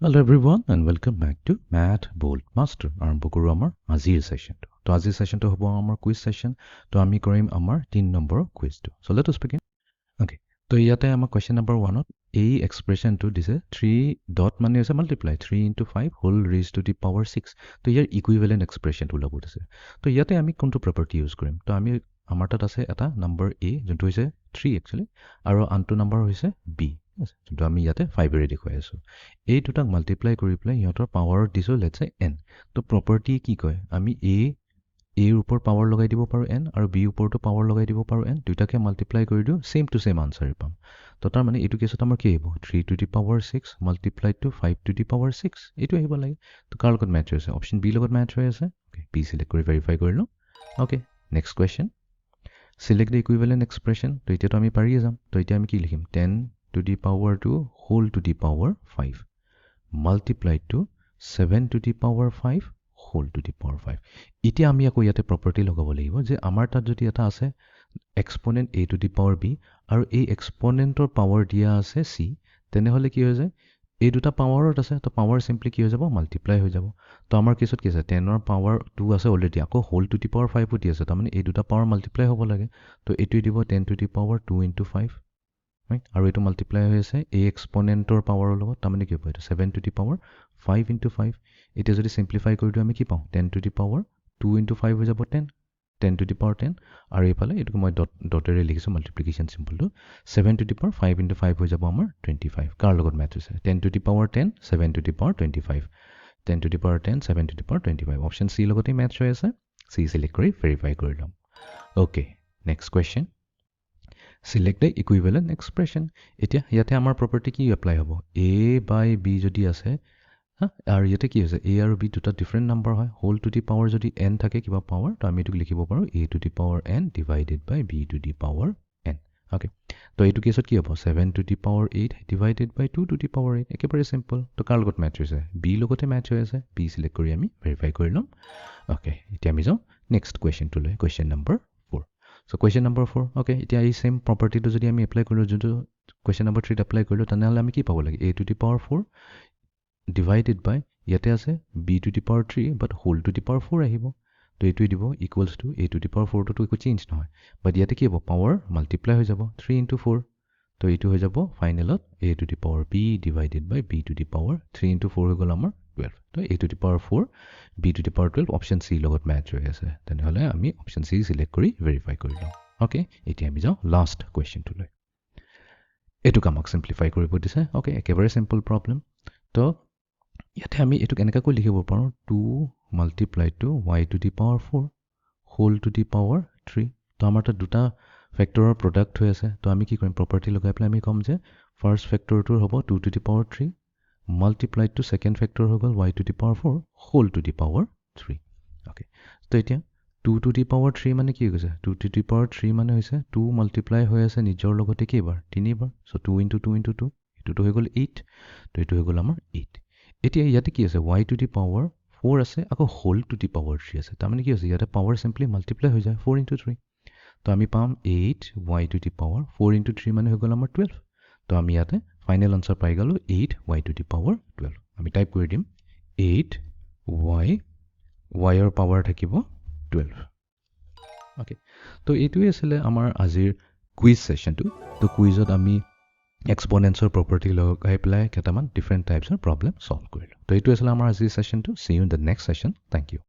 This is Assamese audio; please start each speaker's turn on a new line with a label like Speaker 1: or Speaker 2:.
Speaker 1: Hello everyone and welcome back to Math Bold Master. আৰম্ভ কৰো আমাৰ আজিৰ সেশনটো। তো আজিৰ সেশনটো হ'ব আমাৰ কুইজ সেশন। তো আমি কৰিম আমাৰ 3 নম্বৰৰ কুইজটো। So let us begin. Okay. তো ইয়াতে আমাৰ question number 1 ত এই এক্সপ্ৰেছনটো দিছে 3 ডট মানে হৈছে multiply 3 into 5 whole raised to the power 6. তো ইয়াৰ ইকুইভেলেন্ট এক্সপ্ৰেছনটো ওলাব দিছে। তো ইয়াতে আমি কোনটো প্ৰপাৰ্টি ইউজ কৰিম? তো আমি আমাৰ তাত আছে এটা নম্বৰ a যোনটো হৈছে 3 একচুয়ালি আৰু আনটো নম্বৰ হৈছে b। যোনটো আমি ইয়াতে 5 এৰে দেখুৱাই আছো। এই দুটাক মাল্টিপ্লাই কৰি পেলাই ইহঁতৰ পাৱাৰত দিছো লেটস সে n। তো প্ৰপাৰ্টি কি কয়? আমি এৰ ওপৰ পাৱাৰ লগাই দিব পাৰো n আৰু b ওপৰতো পাৱাৰ লগাই দিব পাৰো n। দুটাকে মাল্টিপ্লাই কৰি দিও সেম টু সেম আনসাৰ পাম। তো তাৰ মানে এইটো কেছত আমাৰ কি আহিব? 3 to the power 6 multiplied to 5 to the power 6 এইটো আহিব লাগে। তো কাৰ লগত মেচ হৈ আছে? অপচন বি লগত মেচ হৈ আছে। ওকে, বি সিলেক্ট কৰি ভেৰিফাই কৰি লওঁ। Okay, next question. Select the equivalent expression. তো এতিয়াতো আমি পাৰিয়ে যাম। তো এতিয়া আমি কি লিখিম? 10 to the power 2 whole to the power 5 multiplied to 7 to the power 5 whole to the power 5. এতিয়া আমি আকৌ ইয়াতে প্ৰপাৰ্টি লগাব লাগিব যে আমাৰ তাত যদি এটা আছে exponent a to the power b আৰু এই এক্সপোনেণ্টৰ পাৱাৰ দিয়া আছে c, তেনেহ'লে কি হৈ যায়? এই দুটা পাৱাৰত আছে, তো পাৱাৰ সিম্পলি কি হৈ যাব? মাল্টিপ্লাই হৈ যাব। তো আমাৰ কেছত কি আছে? 10ৰ পাৱাৰ 2 আছে অলৰেডি, আকৌ হোল টু দি পাৱাৰ 5 দি আছে, তাৰমানে এই দুটা পাৱাৰ মাল্টিপ্লাই হ'ব লাগে। তো এইটোৱে দিব 10 to the power 2 into 5, right? আৰু এইটো মাল্টিপ্লাই হৈ আছে এই এক্সপোনেণ্টৰ পাৱাৰৰ লগত, তাৰমানে কি হ'ব? এইটো 7 to the power 5 into 5। এতিয়া যদি সিম্পলিফাই কৰি দিওঁ আমি কি পাওঁ? 10 to the power 2 into 5 হৈ যাব 10 to the power 10, আৰু এইফালে এইটোকে মই ডটেৰে লিখিছোঁ multiplication চিম্বলটো। 7 to the power 5 into 5 হৈ যাব আমাৰ 25। কাৰ লগত মেথ হৈছে? 10 to the power 10 7 to the power 25, 10 to the power 10 7 to the power 25। Option C লগতে মেথ হৈ আছে। চি সিলেক্ট কৰি ভেৰিফাই কৰি ল'ম। Okay, next question. Select the equivalent expression. এতিয়া ইয়াতে আমাৰ প্ৰপাৰ্টি কি এপ্লাই হ'ব? a by b যদি আছে, আৰু ইয়াতে কি হৈছে? a আৰু b দুটা ডিফাৰেণ্ট নাম্বাৰ হয়। হোল টু দি পাৱাৰ যদি n থাকে কিবা পাৱাৰ, তো আমি এইটোক লিখিব পাৰোঁ a to the power n divided by b to the power n। Okay, তো এইটো কেছত কি হ'ব? 7 to the power 8 divided by 2 to the power 8। একেবাৰে চিম্পল। তো কাৰ লগত মেচ হৈছে? b লগতে মেচ হৈ আছে। b সিলেক্ট কৰি আমি ভেৰিফাই কৰি ল'ম। ওকে, এতিয়া আমি যাওঁ নেক্সট কুৱেশ্যনটোলৈ, question number 4। So question number 4, okay, এতিয়া এই সেম প্ৰপাৰ্টিটো যদি আমি এপ্লাই কৰিলোঁ, যোনটো কুৱেশ্যন নম্বৰ 3 এপ্লাই কৰিলোঁ, তেনেহ'লে আমি কি পাব লাগে? a to the power 4 divided by, ইয়াতে আছে b to the power 3 but whole to the power 4 আহিব। তো এইটোৱে দিব equals to a to the power 4টোতো একো চেঞ্জ নহয়, বাট ইয়াতে কি হ'ব? পাৱাৰ মাল্টিপ্লাই হৈ যাব 3 into 4। তো এইটো হৈ যাব ফাইনেলত a to the power b divided by b to the power 3 into 4 হৈ গ'ল আমাৰ 12। তো a to the power 4 b to the power 12 option C লগত মেচ হৈ আছে। তেনেহ'লে আমি অপশ্যন চি সিলেক্ট কৰি ভেৰিফাই কৰি লওঁ। ওকে, এতিয়া আমি যাওঁ লাষ্ট কুৱেশ্যনটোলৈ। এইটোক আমাক চিম্প্লিফাই কৰিব দিছে। ওকে, একেবাৰে চিম্পল প্ৰব্লেম। তো ইয়াতে আমি এইটোক এনেকুৱাকৈ লিখিব পাৰোঁ 2 multiplied to y to the power 4 whole to the power 3। তো আমাৰ তাত দুটা ফেক্টৰৰ প্ৰডাক্ট হৈ আছে। তো আমি কি কৰিম? প্ৰপাৰ্টি লগাই পেলাই আমি ক'ম যে ফাৰ্ষ্ট ফেক্টৰটোৰ হ'ব 2 to the power 3 multiplied to second factor হৈ গ'ল y to the power 4 whole to the power 3। Okay, তো এতিয়া 2 to the power 3 মানে কি হৈ গৈছে? 2 to the power 3 মানে হৈছে 2 মাল্টিপ্লাই হৈ আছে নিজৰ লগতে কেইবাৰ? 3বাৰ। চ' 2 into 2 into 2, এইটোতো হৈ গ'ল 8। তো এইটো হৈ গ'ল আমাৰ 8। এতিয়া ইয়াতে কি আছে? y to the power 4 আছে, আকৌ হোল টু দি পাৱাৰ 3 আছে। তাৰমানে কি হৈছে? ইয়াতে পাৱাৰ চিম্পলি মাল্টিপ্লাই হৈ যায় 4 into 3। তো আমি পাম 8 y to the power 4 into 3 মানে হৈ গ'ল আমাৰ 12। তো আমি ইয়াতে ফাইনেল আনচাৰ পাই গ'লোঁ 8 y to the power 12। আমি টাইপ কৰি দিম 8 yৰ পাৱাৰ থাকিব 12। ওকে, তো এইটোৱে আছিলে আমাৰ আজিৰ কুইজ ছেশ্যনটো। তো কুইজত আমি এক্সপনেন্সৰ প্ৰপাৰ্টি লগাই পেলাই কেইটামান ডিফাৰেণ্ট টাইপছৰ প্ৰব্লেম সলভ কৰিলোঁ। তো এইটো আছিলে আমাৰ আজিৰ ছেশ্যনটো। See you in the next session. Thank U.